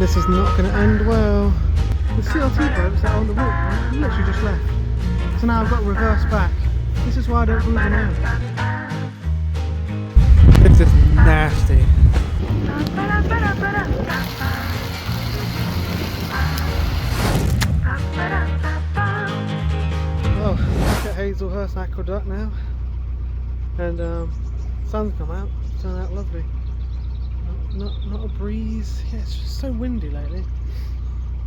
this is not going to end well. The CLT boats that are on the walk literally just left. So now I've got to reverse back. This is why I don't move around. This is nasty. Oh, look at Hazelhurst Aqueduct now. And sun's come out, it's turned out lovely. Not a breeze. Yeah, it's just so windy lately.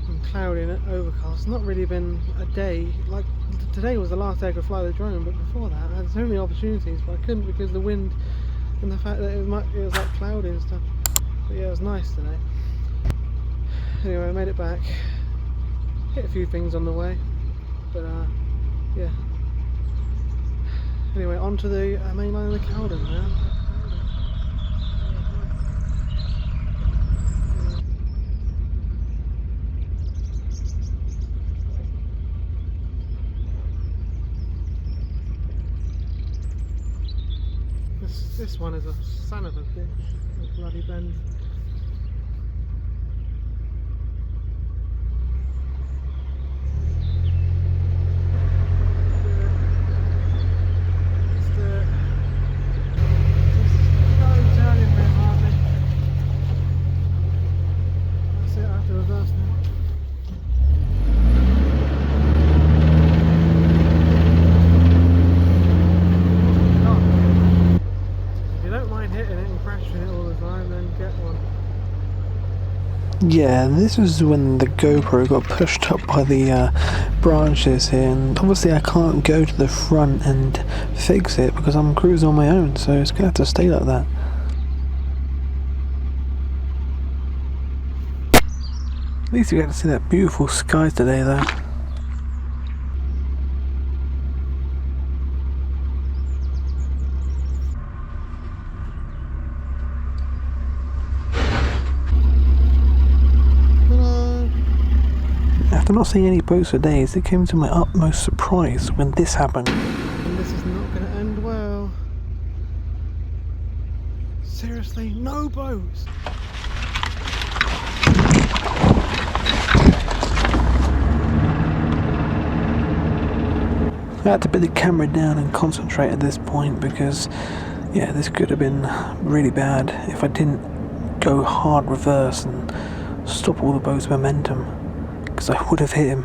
And cloudy and overcast. Not really been a day. Like today was the last day I could fly the drone, but before that I had so many opportunities, but I couldn't because of the wind and the fact that it was like cloudy and stuff. But yeah, it was nice today. Anyway, I made it back. Hit a few things on the way, but yeah. Anyway, on to the main line of the Caldon now. This one is a son of a bitch, a bloody bend. Yeah, this was when the GoPro got pushed up by the branches here, and obviously I can't go to the front and fix it because I'm cruising on my own, so it's gonna have to stay like that. At least you get to see that beautiful sky today though. After not seeing any boats for days, it came to my utmost surprise when this happened. And this is not going to end well. Seriously, no boats! I had to put the camera down and concentrate at this point because, yeah, this could have been really bad if I didn't go hard reverse and stop all the boat's momentum, because I would have hit him.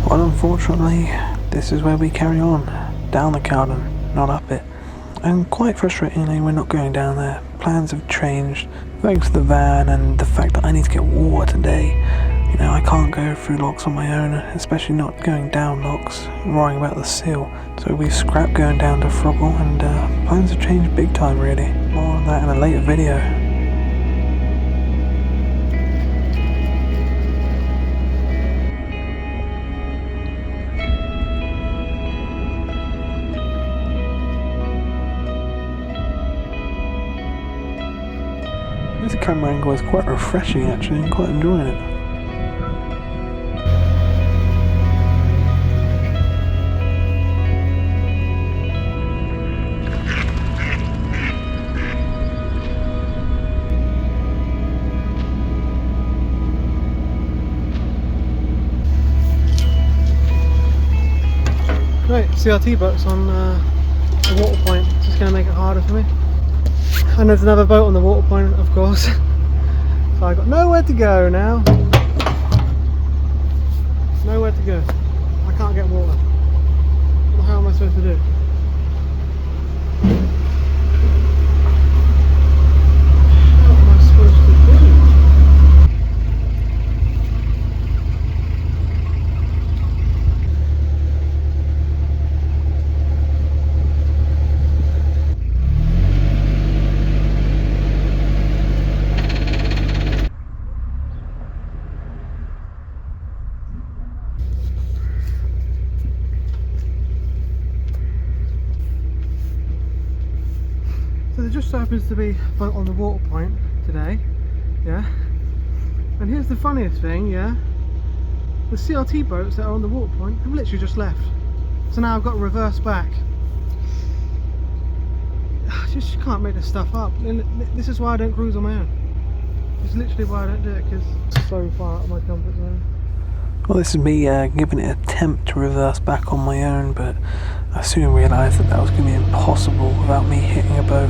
Well, unfortunately, this is where we carry on, down the Caldon, not up it. And quite frustratingly, we're not going down there. Plans have changed, thanks to the van and the fact that I need to get water today. You know, I can't go through locks on my own, especially not going down locks, worrying about the seal. So we've scrapped going down to Froggle, and plans have changed big time really. More on that in a later video. This camera angle is quite refreshing actually, I'm quite enjoying it. Right, CRT boats on the water point. It's just going to make it harder for me. And there's another boat on the water point, of course. So I've got nowhere to go now. Nowhere to go. I can't get water. What the hell am I supposed to do? What am I supposed to do? there just so happens to be a boat on the water point today, yeah. And here's the funniest thing, yeah. The CRT boats that are on the water point have literally just left. So now I've got to reverse back. I just can't make this stuff up. And this is why I don't cruise on my own. It's literally why I don't do it, because it's so far out of my comfort zone. Well, this is me giving it an attempt to reverse back on my own, but I soon realised that that was going to be impossible without me hitting a boat.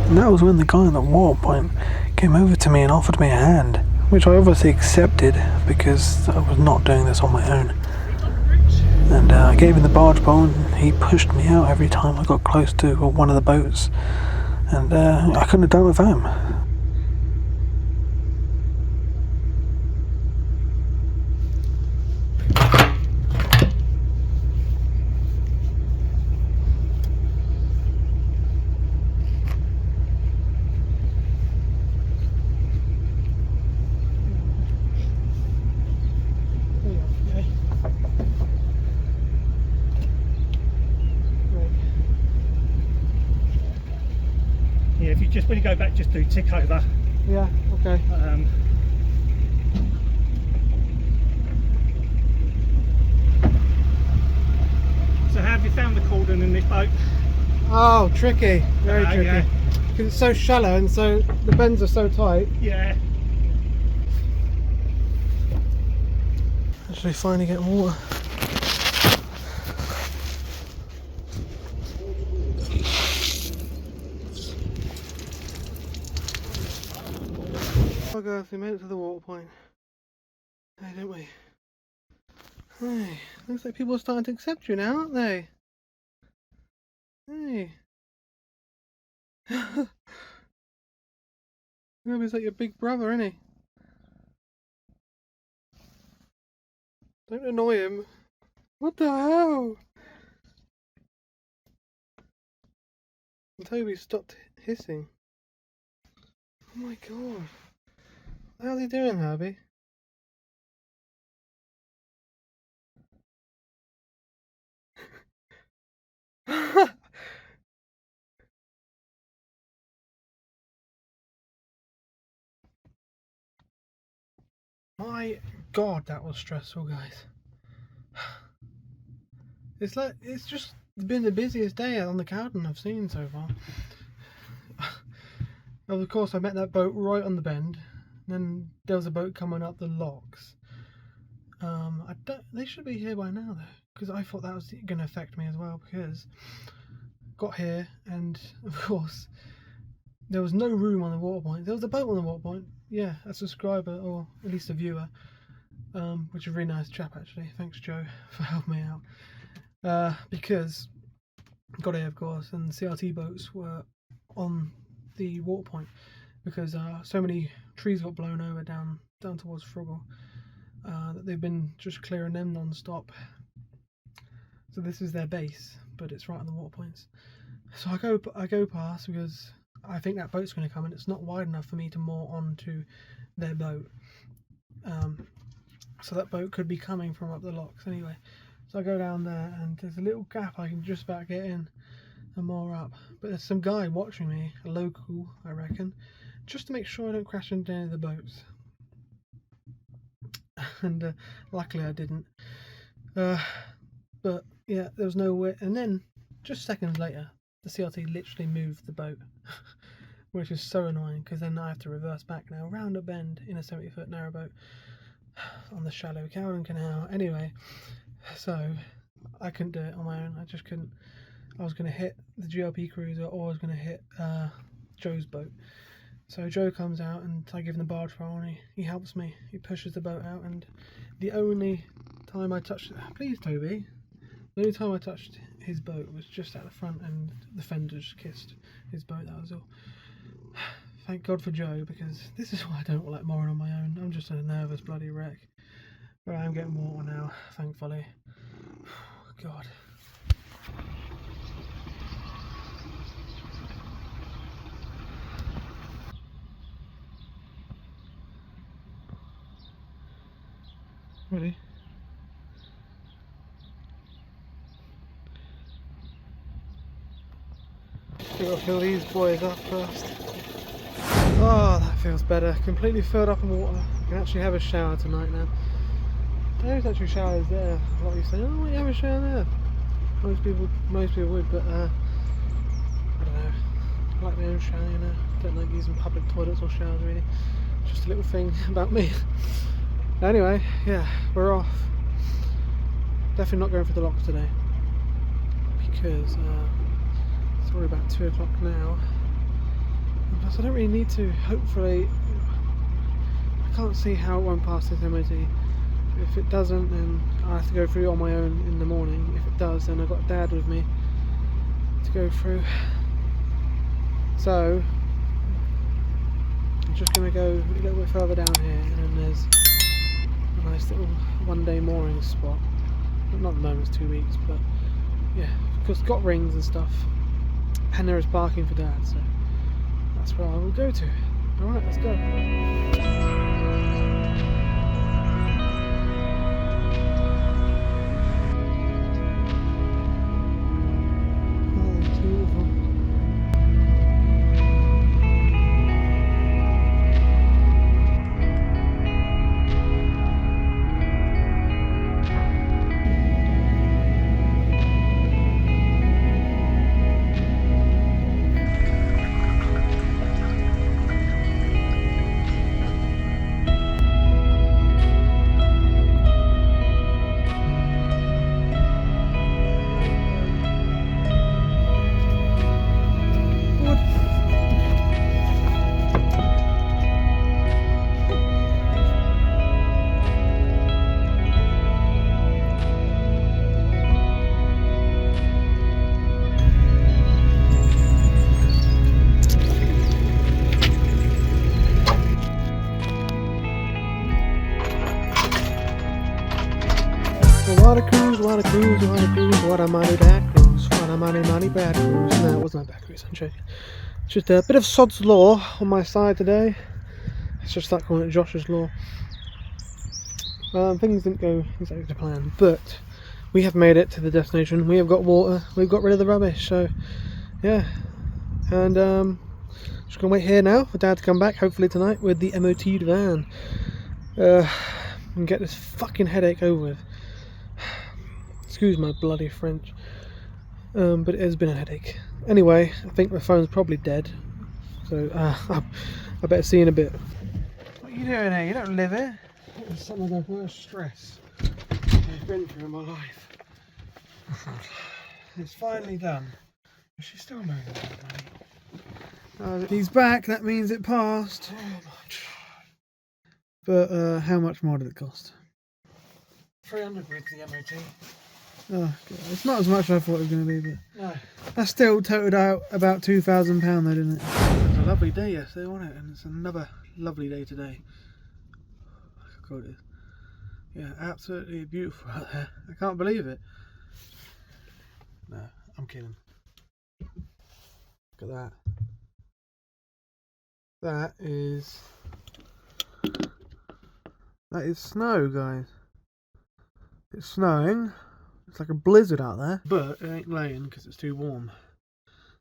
And that was when the guy at the water point came over to me and offered me a hand, which I obviously accepted because I was not doing this on my own. And I gave him the barge pole and he pushed me out every time I got close to one of the boats. And I couldn't have done it without him. Yeah, if you just, when you go back, just do tick over. Yeah, okay. So how have you found the Caldon in this boat? Oh, tricky. Very tricky. Yeah. Because it's so shallow and so the bends are so tight. Yeah. Actually finally getting water. Oh guys, we made it to the water point. Hey, didn't we? Hey, looks like people are starting to accept you now, aren't they? Hey. He's like your big brother, isn't he? Don't annoy him. What the hell? And Toby stopped hissing. Oh my god. How's he doing, Herbie? My god, that was stressful, guys. It's just been the busiest day on the Caldon I've seen so far. Of course, I met that boat right on the bend. Then there was a boat coming up the locks. They should be here by now though, because I thought that was going to affect me as well. Because got here and of course there was no room on the water point. There was a boat on the water point. Yeah, a subscriber or at least a viewer, which is a really nice chap actually. Thanks Joe for helping me out. Because got here of course, and CRT boats were on the water point because so many trees got blown over down towards Froggle that they've been just clearing them non-stop. So this is their base, but it's right on the water points. So I go past because I think that boat's going to come and it's not wide enough for me to moor onto their boat. So that boat could be coming from up the locks anyway. So I go down there and there's a little gap I can just about get in and moor up. But there's some guy watching me, a local I reckon, just to make sure I don't crash into any of the boats. And luckily I didn't. But yeah, there was no way. And then just seconds later, the CRT literally moved the boat, which is so annoying because then I have to reverse back now round a bend in a 70-foot narrowboat on the shallow Caldon Canal. Anyway, so I couldn't do it on my own. I just couldn't. I was going to hit the GLP cruiser or I was going to hit Joe's boat. So Joe comes out and I give him the barge pole and he helps me. He pushes the boat out, and the only time I touched it, please Toby, the only time I touched his boat was just at the front and the fenders kissed his boat, that was all. Thank God for Joe, because this is why I don't like mooring on my own. I'm just a nervous bloody wreck. But I am getting water now, thankfully. God. Ready? Gotta fill these boys up first. Oh, that feels better. Completely filled up in water. I can actually have a shower tonight now. There's actually showers there. A lot of you say, oh, you have a shower there. Most people would, but I don't know. I like my own shower, you know. Don't like using public toilets or showers really. Just a little thing about me. Anyway, yeah, we're off. Definitely not going for the locks today because it's already about 2 o'clock now. And plus, I don't really need to. Hopefully, I can't see how it won't pass this MOT. If it doesn't, then I have to go through on my own in the morning. If it does, then I've got Dad with me to go through. So I'm just going to go a little bit further down here, and then there's a nice little one-day mooring spot. Not at the moment, it's 2 weeks, but yeah, because it's got rings and stuff, and there is parking for Dad, so that's where I will go to. Alright, let's go. What a cruise, what a cruise, what a cruise, what a mighty bad cruise, what a mighty bad cruise. No, it wasn't a bad cruise, I'm joking. It's just a bit of sod's law on my side today. Let's just start calling it Josh's law. Things didn't go exactly to plan, but we have made it to the destination. We have got water, we've got rid of the rubbish, so yeah. And just gonna wait here now for Dad to come back, hopefully tonight, with the MOT'd van. And get this fucking headache over with. Excuse my bloody French, but it has been a headache. Anyway, I think my phone's probably dead, so I better see you in a bit. What are you doing here? You don't live here. It's some of the worst stress I've been through in my life. It's finally done. She's still moving, mate. He's back, that means it passed. Oh my God. But how much more did it cost? 300 quid to the MOT. Oh God, it's not as much as I thought it was going to be, but no. That still totaled out about £2,000 though, didn't it? It was a lovely day yesterday, wasn't it? And it's another lovely day today. How cool it is. Yeah, absolutely beautiful out there. I can't believe it. No, I'm kidding. Look at that. That is snow, guys. It's snowing. It's like a blizzard out there, but it ain't laying because it's too warm.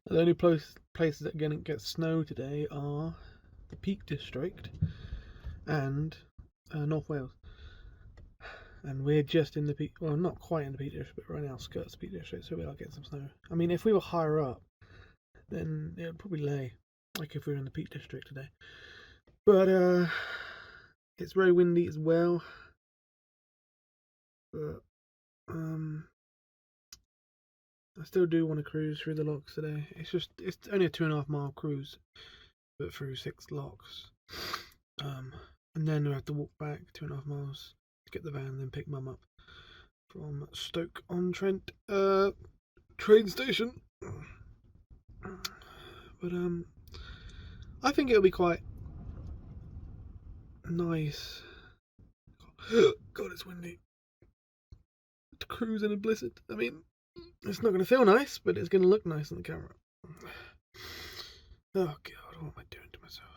The only places that get snow today are the Peak District and North Wales. And we're just in the Peak, well, not quite in the Peak District, but we're on the outskirts of the Peak District, so we are getting some snow. I mean, if we were higher up, then it would probably lay, like if we were in the Peak District today. But it's very windy as well. But I still do want to cruise through the locks today. It's only a 2.5 mile cruise, but through 6 locks. And then we have to walk back 2.5 miles to get the van, and then pick Mum up from Stoke-on-Trent train station. But I think it'll be quite nice. God, it's windy. To cruise in a blizzard. I mean, it's not going to feel nice, but it's going to look nice on the camera. Oh God, what am I doing to myself?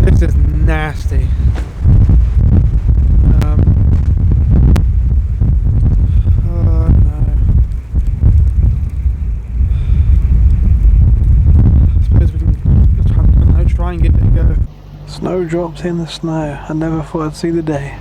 This is nasty. try and give it a go. Snowdrops in the snow. I never thought I'd see the day.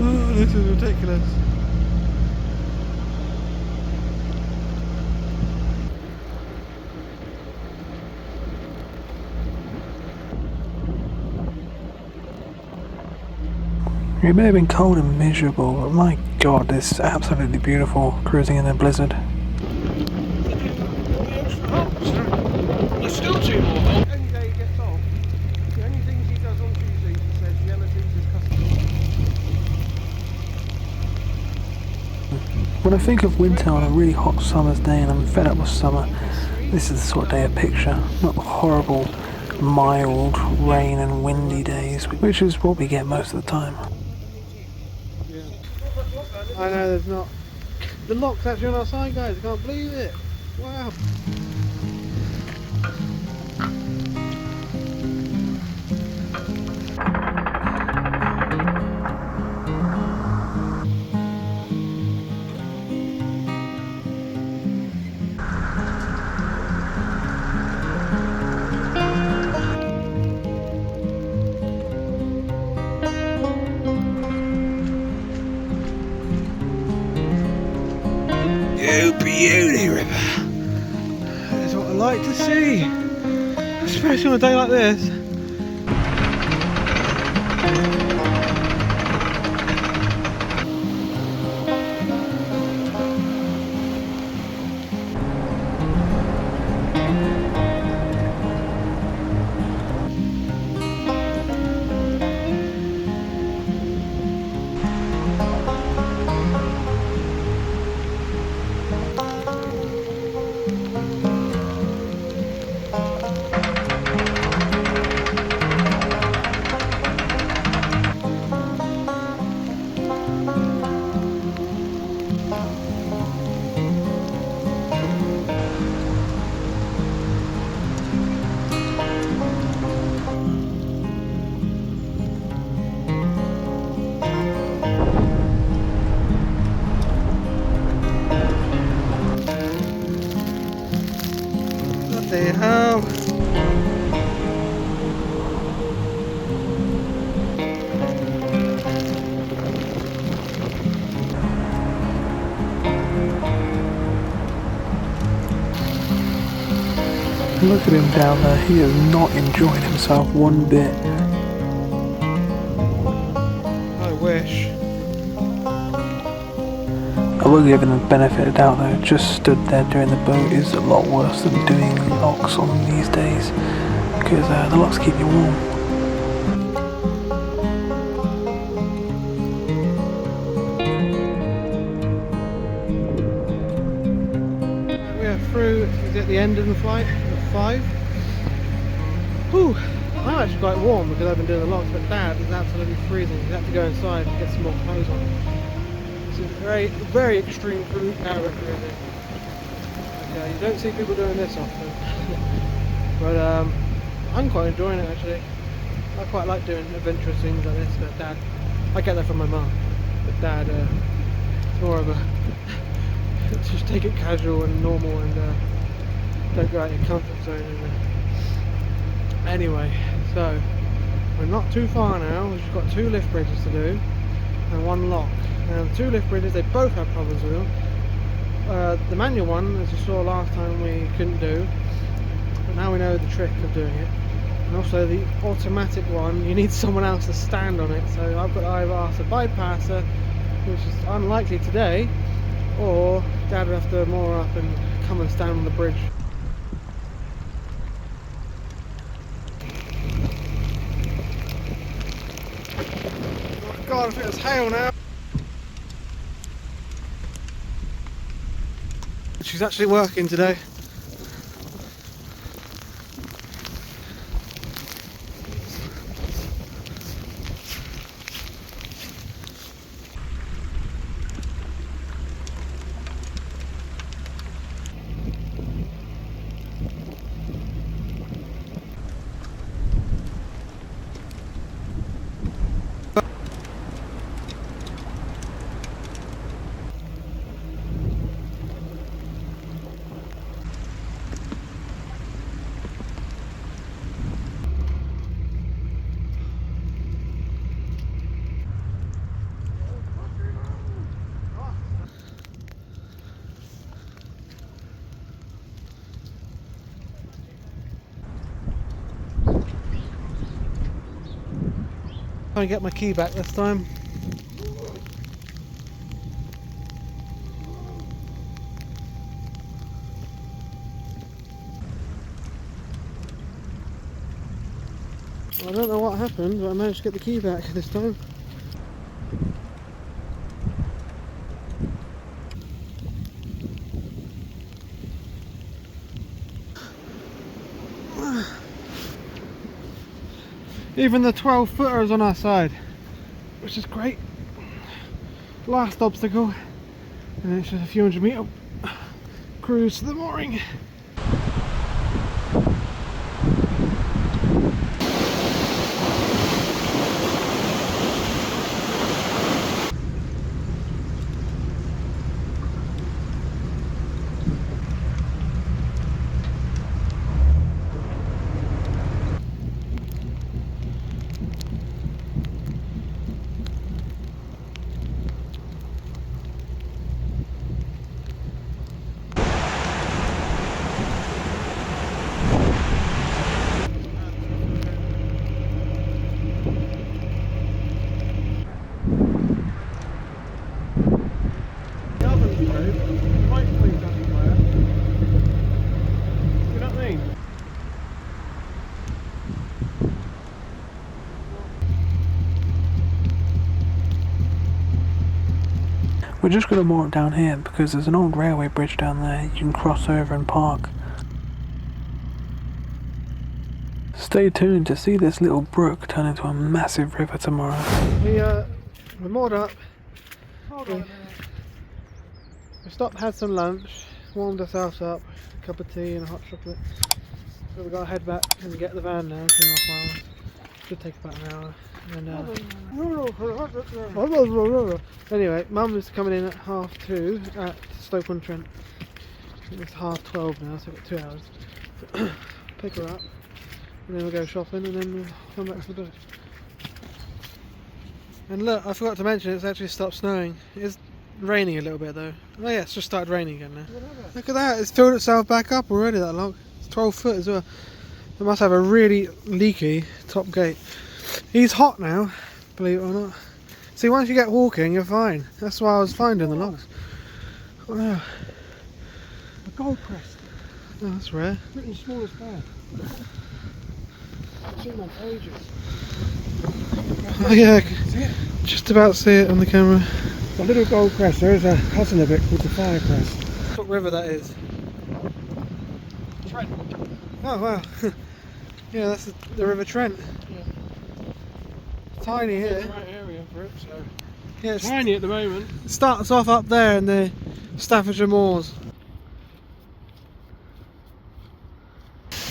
Oh, this is ridiculous. It may have been cold and miserable, but my god, it's absolutely beautiful cruising in a blizzard. There's still 2 more holes. Any day he gets off, the only things he does on Tuesdays, he says he elevates his customers. When I think of winter on a really hot summer's day and I'm fed up with summer, this is the sort of day I picture, not the horrible, mild rain and windy days, which is what we get most of the time. Yeah. I know there's not. The lock's actually on our side, guys. I can't believe it. Wow. You beauty river. That is what I like to see, especially on a day like this. What the hell? Look at him down there, he is not enjoying himself one bit. I wish. I will give him the benefit of the doubt though, just stood there doing the boat is a lot worse than doing locks on these days, because the locks keep you warm. We are through, is it the end of the flight? Of 5? Whew, I'm actually quite warm because I've been doing the locks, but Dad is absolutely freezing. He's had to go inside and get some more clothes on. It's a very extreme narrowboat cruising. Okay, you don't see people doing this often. But I'm quite enjoying it actually. I quite like doing adventurous things like this, but Dad, I get that from my mum. But Dad, it's more of a just take it casual and normal and don't go out your comfort zone. Anyway, so we're not too far now. We've just got 2 lift bridges to do and 1 lock. Now the 2 lift bridges, they both have problems with them. The manual one, as you saw last time, we couldn't do, but now we know the trick of doing it. And also the automatic one, you need someone else to stand on it, so I've asked a bypasser, which is unlikely today, or Dad would have to moor up and come and stand on the bridge. Oh God, I think it's hail now. She's actually working today. Try and get my key back this time. I don't know what happened, but I managed to get the key back this time. Even the 12-footer is on our side, which is great. Last obstacle, and then it's just a few 100-metre cruise to the mooring. We're just going to moor it down here because there's an old railway bridge down there you can cross over and park. Stay tuned to see this little brook turn into a massive river tomorrow. We're moored up. We stopped, had some lunch, warmed ourselves up, a cup of tea and a hot chocolate. So we've got to head back and get the van now, 2.5 hours. Should take about an hour. And anyway, Mum is coming in at 2:30 at Stockton. It's 12:30 now, so we've got 2 hours. Pick her up, and then we'll go shopping, and then we'll come back to the boat. And look, I forgot to mention it's actually stopped snowing. It's raining a little bit though. Oh yeah, it's just started raining again now. Look at that, it's filled itself back up already, that lock. It's 12 foot as well. It must have a really leaky top gate. He's hot now, believe it or not. See, once you get walking, you're fine. That's why I was finding the logs. Wow. A gold crest. Oh, that's rare. Pretty small as bird. I've seen them for ages. Oh yeah, See it? just about see it on the camera. A little gold crest. There is a cousin of it called the fire crest. What river that is? Trent. Oh wow. Yeah, that's the River Trent. Yeah. Tiny here. Right area for it, so. Yeah, it's Tiny at the moment. starts off up there in the Staffordshire Moors.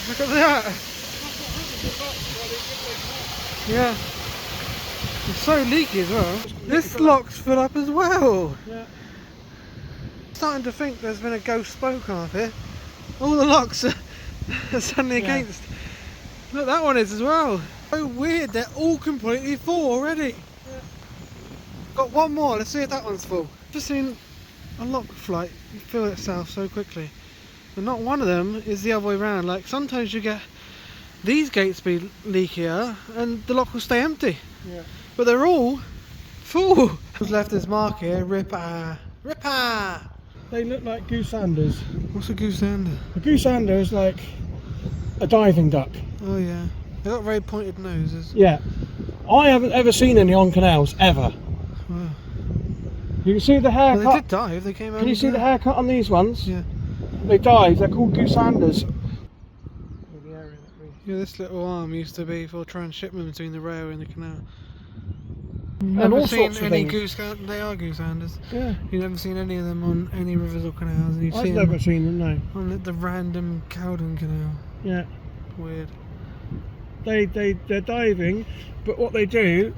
Look at that! Yeah. It's so leaky as well. This lock's full up as well. Yeah. Starting to think there's been a ghost spoke off here. All the locks are suddenly against. Look, that one is as well. So weird, they're all completely full already. Yeah. Got one more, let's see if that one's full. Just seen a lock flight fill itself so quickly. And not one of them is the other way around. Like sometimes you get these gates be leakier and the lock will stay empty. Yeah. But they're all full. Who's left this mark here? Ripper. Ripper! They look like gooseanders. What's a goosander? A goosander is like a diving duck. Oh yeah. They've got very pointed noses. Yeah. I haven't ever seen any on canals, ever. Wow. You can see the haircut. Well, they did dive, they came out. Can you see the haircut on these ones? Yeah. They dive, they're called gooseanders. Yeah, this little arm used to be for transshipment between the railway and the canal. And Never all seen sorts of any things. they are gooseanders. Yeah. You've never seen any of them on any rivers or canals, and you've I've seen never them seen them, no. on the random Caldon canal. Yeah. Weird. They're diving, but what they do,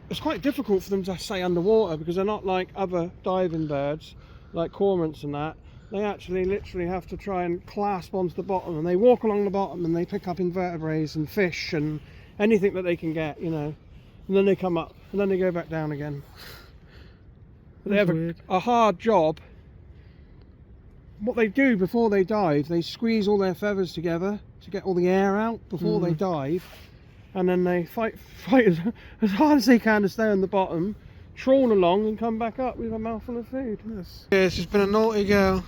it's quite difficult for them to stay underwater because they're not like other diving birds, like cormorants and that. They actually literally have to try and clasp onto the bottom, and they walk along the bottom and they pick up invertebrates and fish and anything that they can get, you know, and then they come up and then they go back down again. But they have a hard job. What they do before they dive, they squeeze all their feathers together to get all the air out before they dive, and then they fight as hard as they can to stay on the bottom, trawl along and come back up with a mouthful of food. Yes. Yeah, she's been a naughty girl,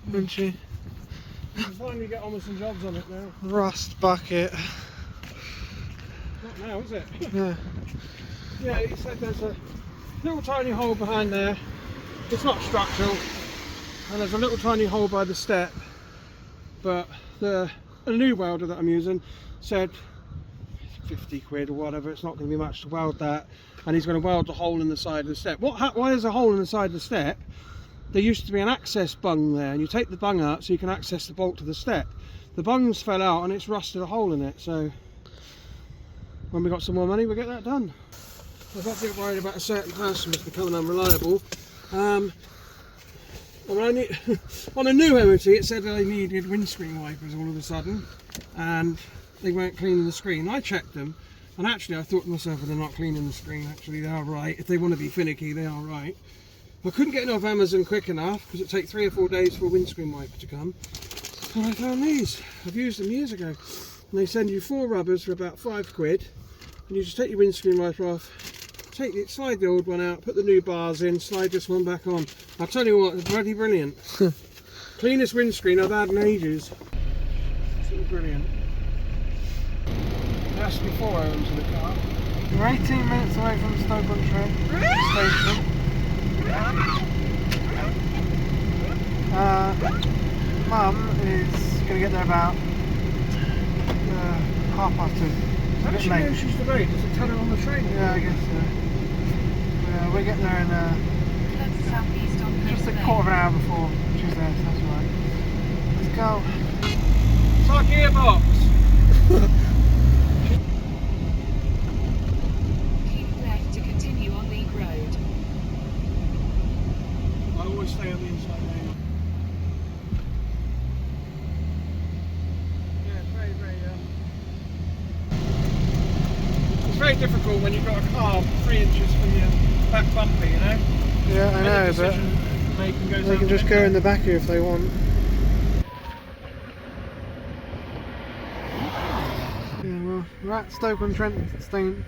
hasn't she? You can finally get on with some jobs on it now. Rust bucket. Not now, is it? Yeah. Yeah, he said there's a little tiny hole behind there. It's not structural, and there's a little tiny hole by the step, but a new welder that I'm using said 50 quid or whatever, it's not going to be much to weld that, and he's going to weld the hole in the side of the step. Why there's a hole in the side of the step? There used to be an access bung there, and you take the bung out so you can access the bolt to the step. The bungs fell out and it's rusted a hole in it, so when we got some more money we'll get that done. I was a bit worried about a certain person was becoming unreliable. On a new MOT it said they needed windscreen wipers all of a sudden, and they weren't cleaning the screen. I checked them, and actually I thought to myself, well, they're not cleaning the screen, actually they are right. If they want to be finicky, they are right. I couldn't get it off Amazon quick enough because it takes 3 or 4 days for a windscreen wiper to come. So I found these. I've used them years ago. And they send you 4 rubbers for about 5 quid. And you just take your windscreen wiper off, slide the old one out, put the new bars in, slide this one back on. I'll tell you what, it's bloody brilliant. Cleanest windscreen I've had in ages. Absolutely brilliant. That's before I went to the car. We're 18 minutes away from Stockton Flight station. Mum is going to get there about 2:30. How does she know she's delayed? Does it tell her on the train? Yeah, I guess so. We'll get there in just a quarter of an hour before she's there, so that's alright. Let's go. It's our gearbox! Keep left to continue on Leek Road. I always stay on the inside lane. Yeah, it's very difficult when you've got a car 3 inches from your back bumper, you know? Yeah, I know, but they can just go in the back here if they want. Yeah, well, we're at Stoke-on-Trent station.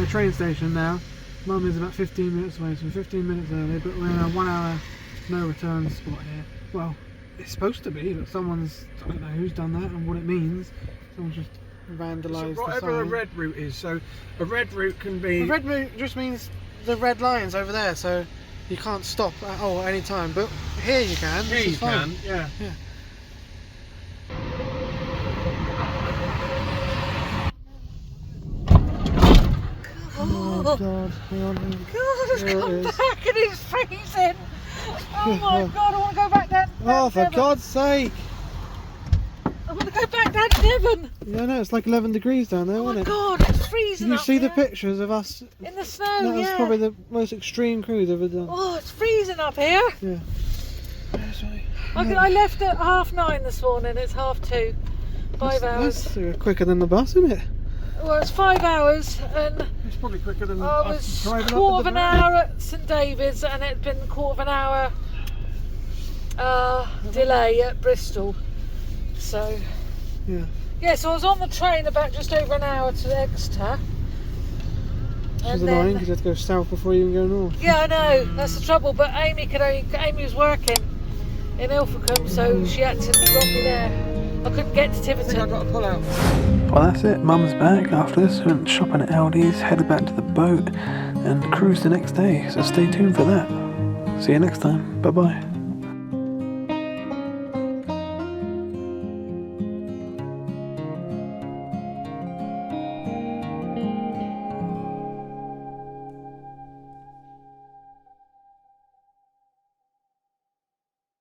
Train station now. Mum is about 15 minutes away, so 15 minutes early, but we're in a 1 hour no return spot here. Well, it's supposed to be, but someone's, I don't know who's done that and what it means. Someone's just vandalised the sign. Whatever a red route is, so a red route can be... A red route just means the red line's over there, so you can't stop at all at any time, but here you can. Here you can, yeah. Oh God, hang on. God, it's come back and it's freezing. Oh my God, I want to go back down. Oh, for God's sake! I want to go back down to Devon. Yeah, no, it's like 11 degrees down there, Oh isn't my it? God, it's freezing. Did you up see the here. pictures of us? In the snow, That was yeah. probably the most extreme cruise ever done. Oh, it's freezing up here. Yeah. I left at 9:30 this morning. It's 2:30. 5 hours. That's quicker than the bus, isn't it? Well, it's 5 hours, and It's probably quicker than I was quarter of an hour at St David's, and it'd been quarter of an hour delay at Bristol. So yeah, so I was on the train about just over an hour to Exeter. Which is annoying because you have to go south before you can go north. Yeah, I know, that's the trouble, but Amy was working in Ilfracombe, so she had to drop me there. I couldn't get to Tiverton. I got to pull out. Well, that's it. Mum's back after this. Went shopping at Aldi's, headed back to the boat, and cruised the next day. So stay tuned for that. See you next time. Bye bye.